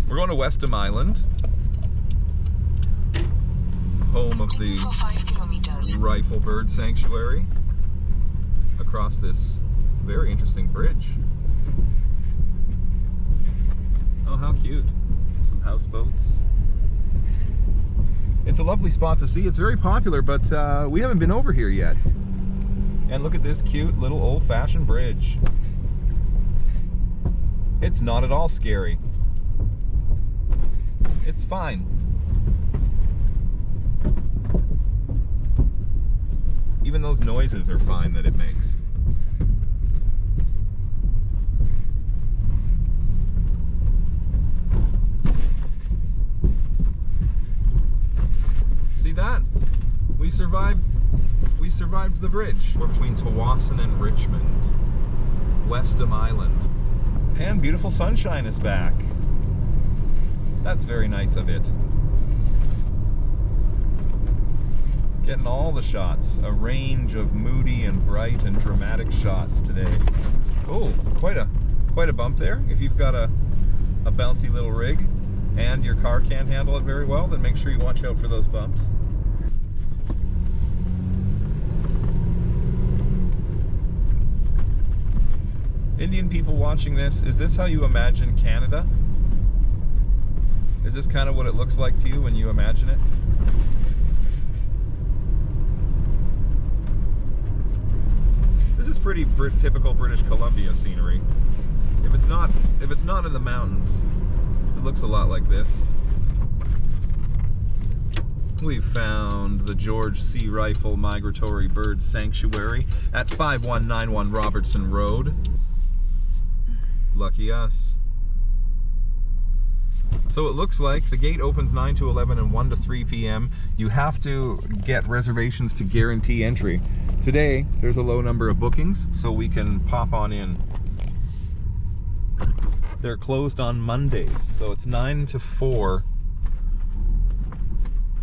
We're going to Westham Island, home of the Reifel Sanctuary, across this very interesting bridge. Oh, how cute. Some houseboats. It's a lovely spot to see. It's very popular, but we haven't been over here yet. And look at this cute little old-fashioned bridge. It's not at all scary. It's fine. Even those noises are fine that it makes. See that? We survived the bridge. We're between Tawasin and Richmond. Westham Island. And beautiful sunshine is back. That's very nice of it. Getting all the shots. A range of moody and bright and dramatic shots today. Oh, quite a bump there. If you've got a bouncy little rig and your car can't handle it very well, then make sure you watch out for those bumps. Indian people watching this, is this how you imagine Canada? Is this kind of what it looks like to you when you imagine it? This is pretty typical British Columbia scenery. If it's not in the mountains, it looks a lot like this. We've found the George C. Reifel Migratory Bird Sanctuary at 5191 Robertson Road. Lucky us. So it looks like the gate opens 9 to 11 and 1 to 3 p.m. You have to get reservations to guarantee entry. Today, there's a low number of bookings, so we can pop on in. They're closed on Mondays, so it's 9 to 4,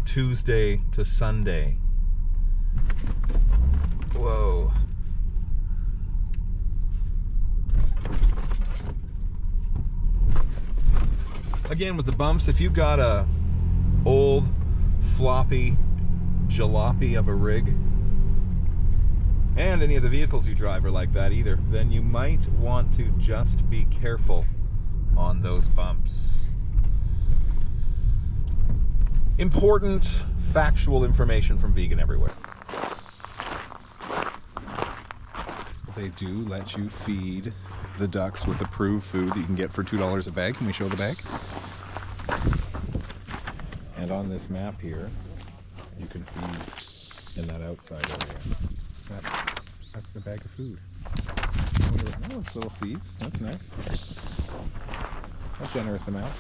Tuesday to Sunday. Whoa. Again, with the bumps, if you've got a old, floppy jalopy of a rig, and any of the vehicles you drive are like that either, then you might want to just be careful on those bumps. Important, factual information from Vegan Everywhere. They do let you feed the ducks with approved food that you can get for $2 a bag. Can we show the bag? And on this map here, you can feed in that outside area. That's the bag of food. Oh, it's little seeds. That's nice. A generous amount.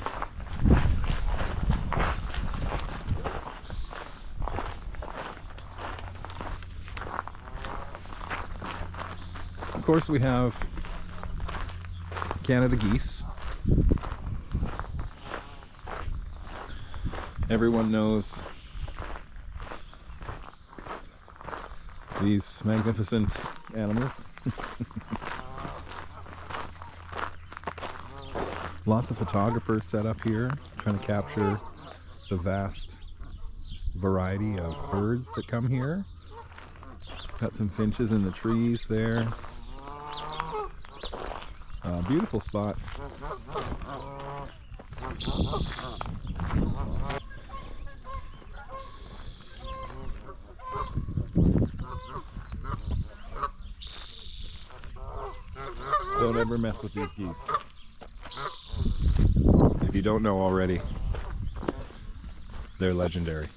Of course, we have Canada geese. Everyone knows these magnificent animals. Lots of photographers set up here trying to capture the vast variety of birds that come here. Got some finches in the trees there. Beautiful spot. Don't ever mess with these geese. If you don't know already, they're legendary.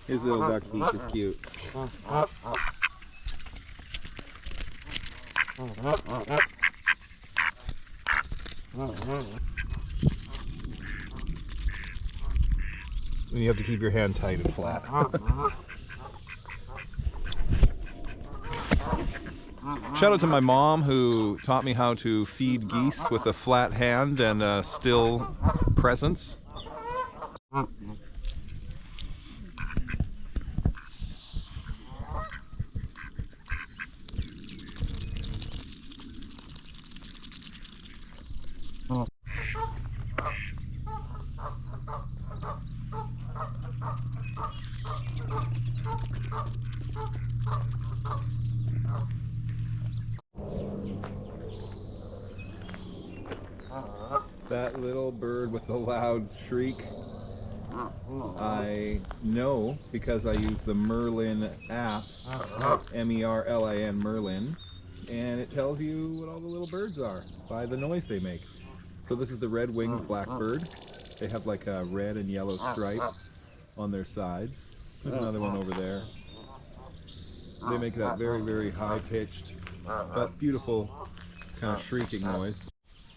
His little duck beak is cute. You have to keep your hand tight and flat. Shout out to my mom who taught me how to feed geese with a flat hand and a still presence. That little bird with the loud shriek, I know because I use the Merlin app, M-E-R-L-I-N, Merlin, and it tells you what all the little birds are by the noise they make. So this is the red-winged blackbird. They have like a red and yellow stripe on their sides. There's another one over there. They make that very, very high-pitched but beautiful kind of shrieking noise.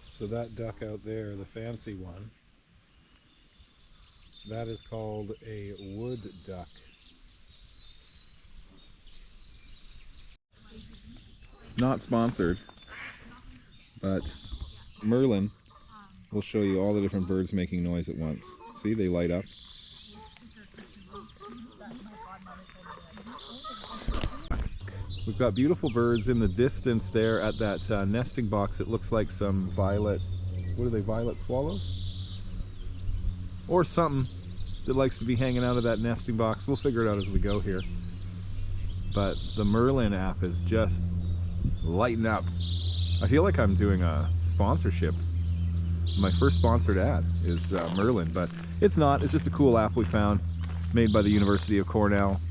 So that duck out there, the fancy one, that is called a wood duck. Not sponsored, but Merlin will show you all the different birds making noise at once. See, they light up. We've got beautiful birds in the distance there at that nesting box. It looks like some violet, what are they, violet swallows? Or something that likes to be hanging out of that nesting box. We'll figure it out as we go here. But the Merlin app is just lighting up. I feel like I'm doing a sponsorship. My first sponsored ad is Merlin, but it's not. It's just a cool app we found, made by the University of Cornell,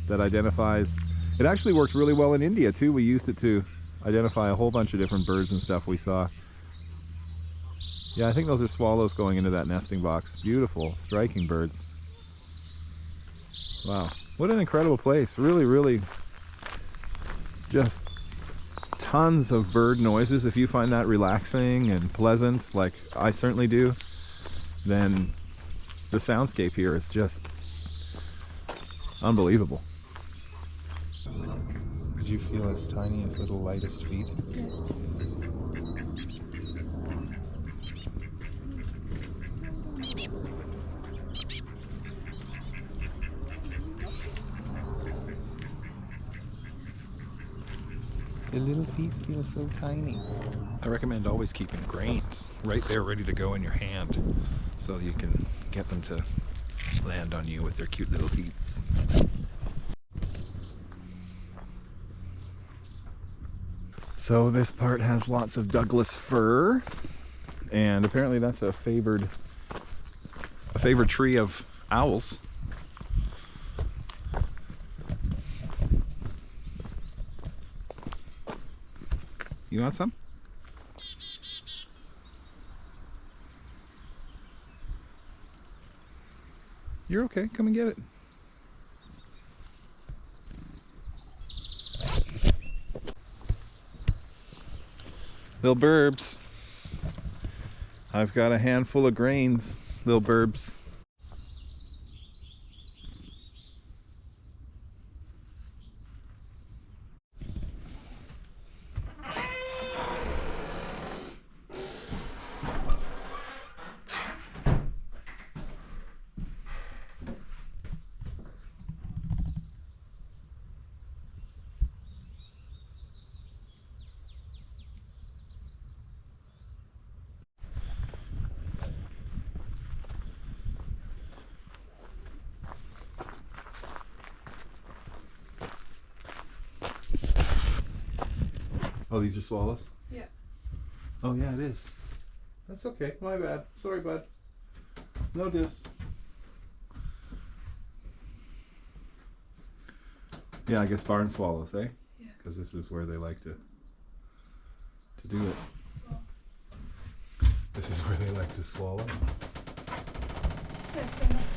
that identifies. It actually worked really well in India too. We used it to identify a whole bunch of different birds and stuff we saw. Yeah, I think those are swallows going into that nesting box. Beautiful, striking birds. Wow, what an incredible place. Really, really just tons of bird noises. If you find that relaxing and pleasant, like I certainly do, then the soundscape here is just unbelievable. Did you feel as tiny as little lightest feet? Yes. The little feet feel so tiny. I recommend always keeping grains right there ready to go in your hand so you can get them to land on you with their cute little feet. So this part has lots of Douglas fir, and apparently that's a favored tree of owls. You want some? You're okay, come and get it. Little burbs. I've got a handful of grains, little burbs. Oh, these are swallows? Yeah. Oh yeah, it is. That's okay, my bad. Sorry, bud. No diss. Yeah, I guess barn swallows, eh? Yeah. Because this is where they like to do it. Swallow. This is where they like to swallow. Yeah, fair enough.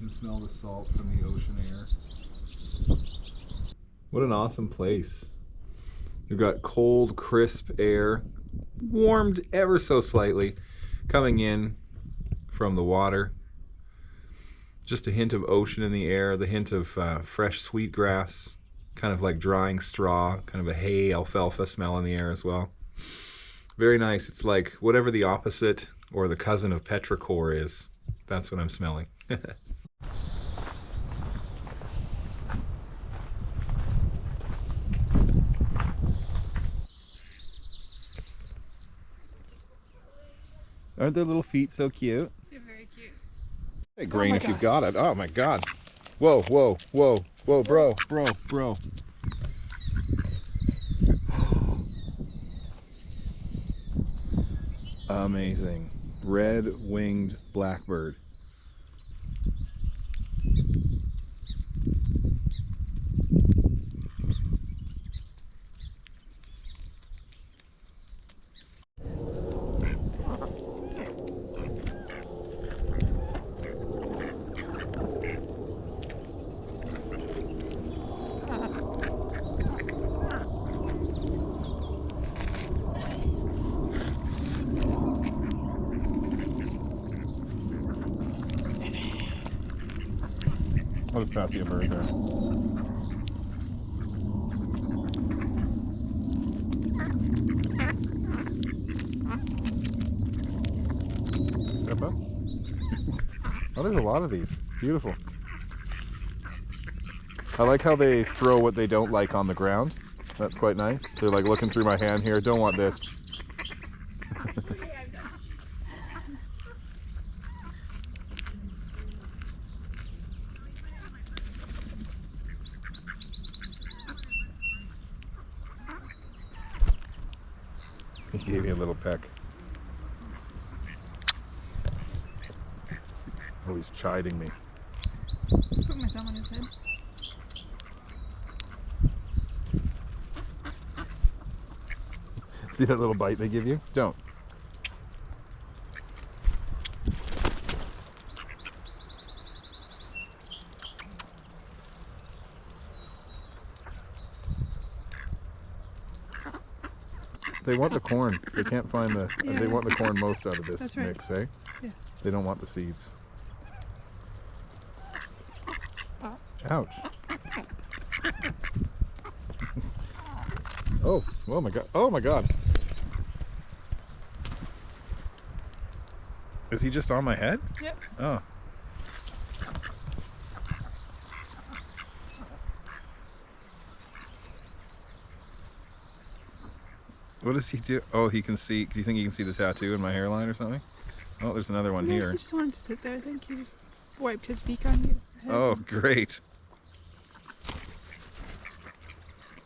can smell the salt from the ocean air. What an awesome place. You've got cold, crisp air, warmed ever so slightly, coming in from the water. Just a hint of ocean in the air, the hint of fresh sweetgrass, kind of like drying straw, kind of a hay alfalfa smell in the air as well. Very nice. It's like whatever the opposite or the cousin of petrichor is. That's what I'm smelling. Aren't their little feet so cute? They're very cute. Hey, Grain, if you've got it. Oh my God. Whoa, whoa, whoa, whoa, bro. Amazing. Red-winged blackbird. I'll just pass you a bird there. Step up. Oh, there's a lot of these. Beautiful. I like how they throw what they don't like on the ground. That's quite nice. They're like looking through my hand here. Don't want this. He gave me a little peck. Oh, he's chiding me. Put my thumb on his head. See that little bite they give you? Don't. They want the corn. They can't find the... Yeah. They want the corn most out of this That's right. mix, eh? Yes. They don't want the seeds. Ouch. Oh my God. Oh my God. Is he just on my head? Yep. Oh. What does he do? Oh, he can see. Do you think he can see the tattoo in my hairline or something? Oh, there's another one No, here. he just wanted to sit there. I think he just wiped his beak on you. Oh, great.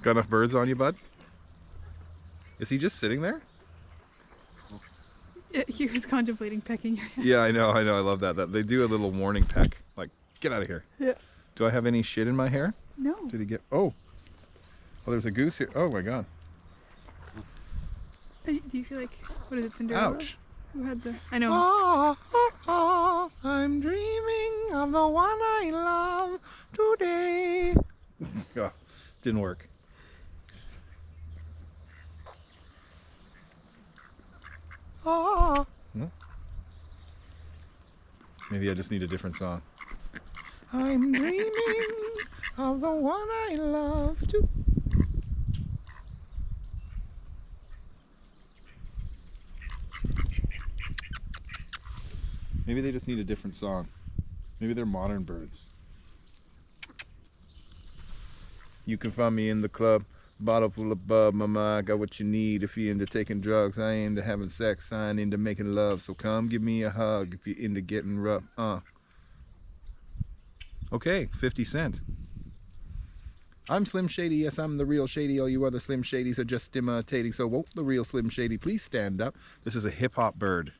Got enough birds on you, bud? Is he just sitting there? Yeah, he was contemplating pecking your head. Yeah, I know. I love that. They do a little warning peck. Like, get out of here. Yeah. Do I have any shit in my hair? No. Did he get... Oh, there's a goose here. Oh my God. Do you feel like, what is it, Cinderella? Ouch. Who had the, I know. I'm dreaming of the one I love today. Oh, didn't work. Maybe I just need a different song. I'm dreaming of the one I love to. Maybe they just need a different song. Maybe they're modern birds. You can find me in the club, bottle full of bub. Mama, I got what you need if you're into taking drugs. I ain't into having sex, I ain't into making love. So come give me a hug if you're into getting rough. Okay, 50 Cent. I'm Slim Shady, yes, I'm the real Shady. All you other Slim Shadys are just imitating. So won't the real Slim Shady please stand up? This is a hip-hop bird.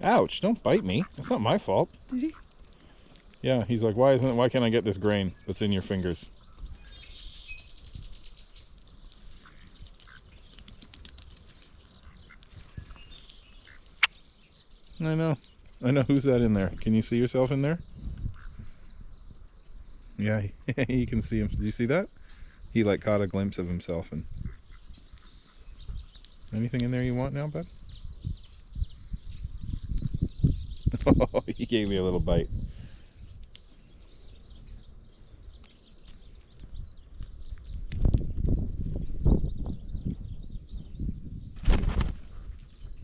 Ouch, don't bite me. That's not my fault. Did he? Yeah, he's like, why can't I get this grain that's in your fingers? I know. I know. Who's that in there? Can you see yourself in there? Yeah, you can see him. Do you see that? He like caught a glimpse of himself. And anything in there you want now, bud? Oh, he gave me a little bite.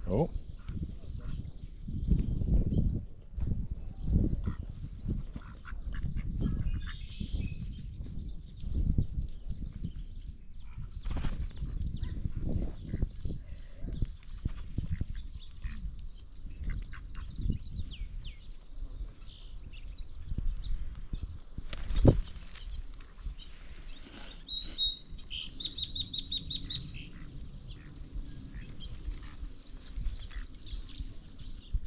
Oh.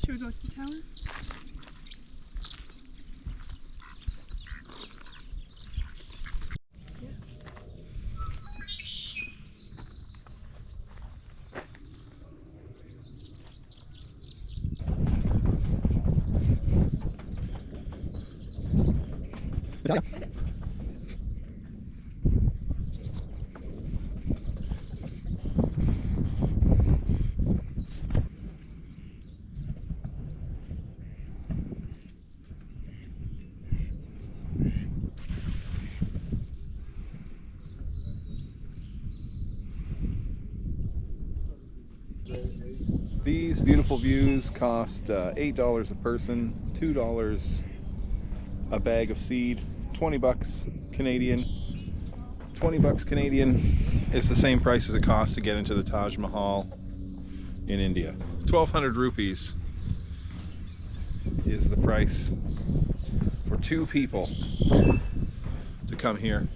Should we go to the tower? These beautiful views cost $8 a person, $2 a bag of seed, 20 bucks Canadian. 20 bucks Canadian is the same price as it costs to get into the Taj Mahal in India. 1,200 rupees is the price for 2 people to come here.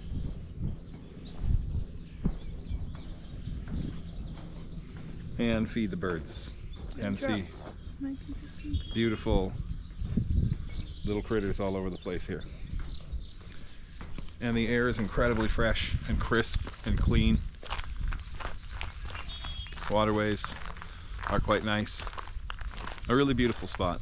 And feed the birds and see beautiful little critters all over the place here. And the air is incredibly fresh and crisp and clean. Waterways are quite nice. A really beautiful spot.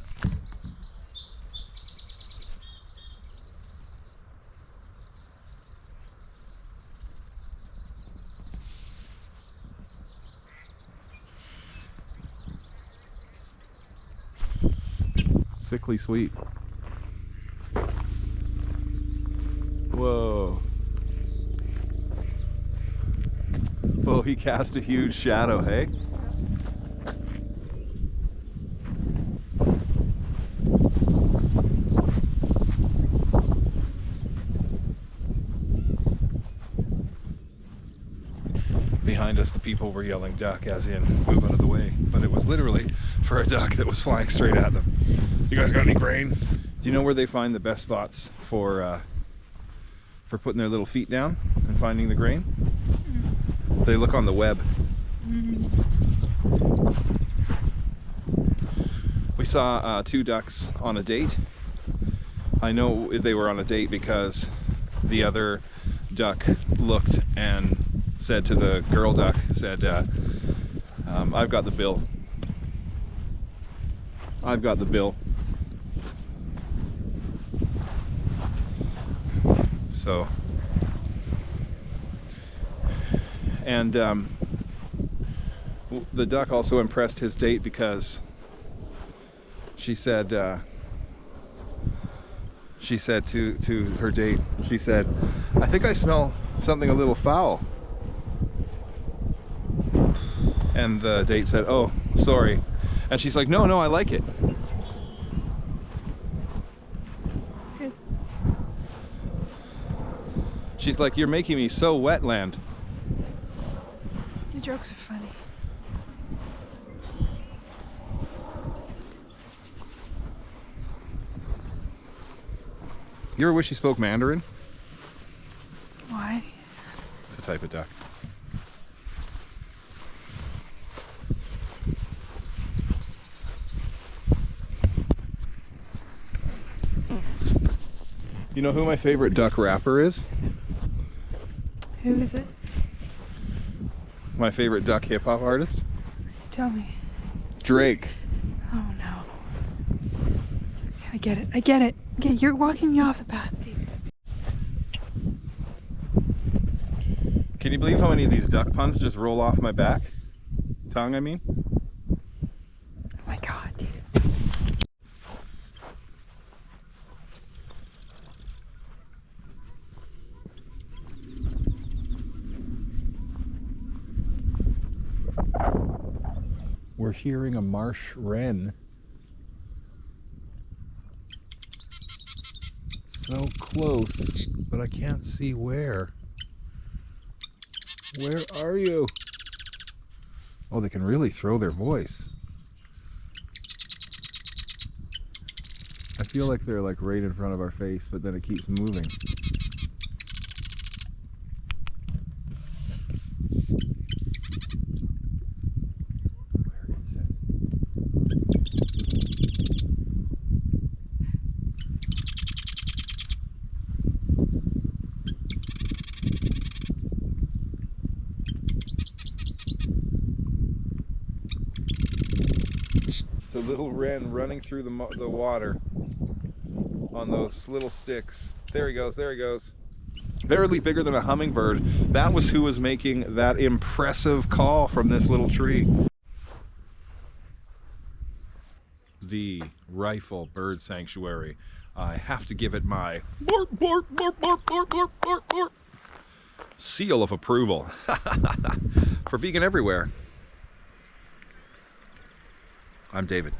Sickly sweet. Whoa. Whoa, he cast a huge shadow, hey? Behind us, the people were yelling duck, as in move out of the way, but it was literally for a duck that was flying straight at them. You guys got any grain? Do you know where they find the best spots for putting their little feet down and finding the grain? They look on the web. We saw 2 ducks on a date. I know they were on a date because the other duck looked and said to the girl duck, said, I've got the bill. I've got the bill. So, and the duck also impressed his date because she said to her date, she said, I think I smell something a little foul. And the date said, oh, sorry. And she's like, no, I like it. That's good. She's like, you're making me so wetland. Your jokes are funny. You ever wish you spoke Mandarin? Why? It's a type of duck. You know who my favorite duck rapper is? Who is it? My favorite duck hip hop artist? Tell me. Drake. Oh no. get it. I get it. Okay, you're walking me off the path, dude. Can you believe how many of these duck puns just roll off my back? Tongue, I mean. Oh my god, dude. We're hearing a marsh wren. So close, but I can't see where. Where are you? Oh, they can really throw their voice. I feel like they're like right in front of our face, but then it keeps moving. Where is it? It's a little wren running through the water on those little sticks. There he goes, there he goes. Barely bigger than a hummingbird. That was who was making that impressive call from this little tree. The Reifel Bird Sanctuary. I have to give it my bark, bark, bark, bark, bark, bark, bark, bark seal of approval for vegan everywhere. I'm David.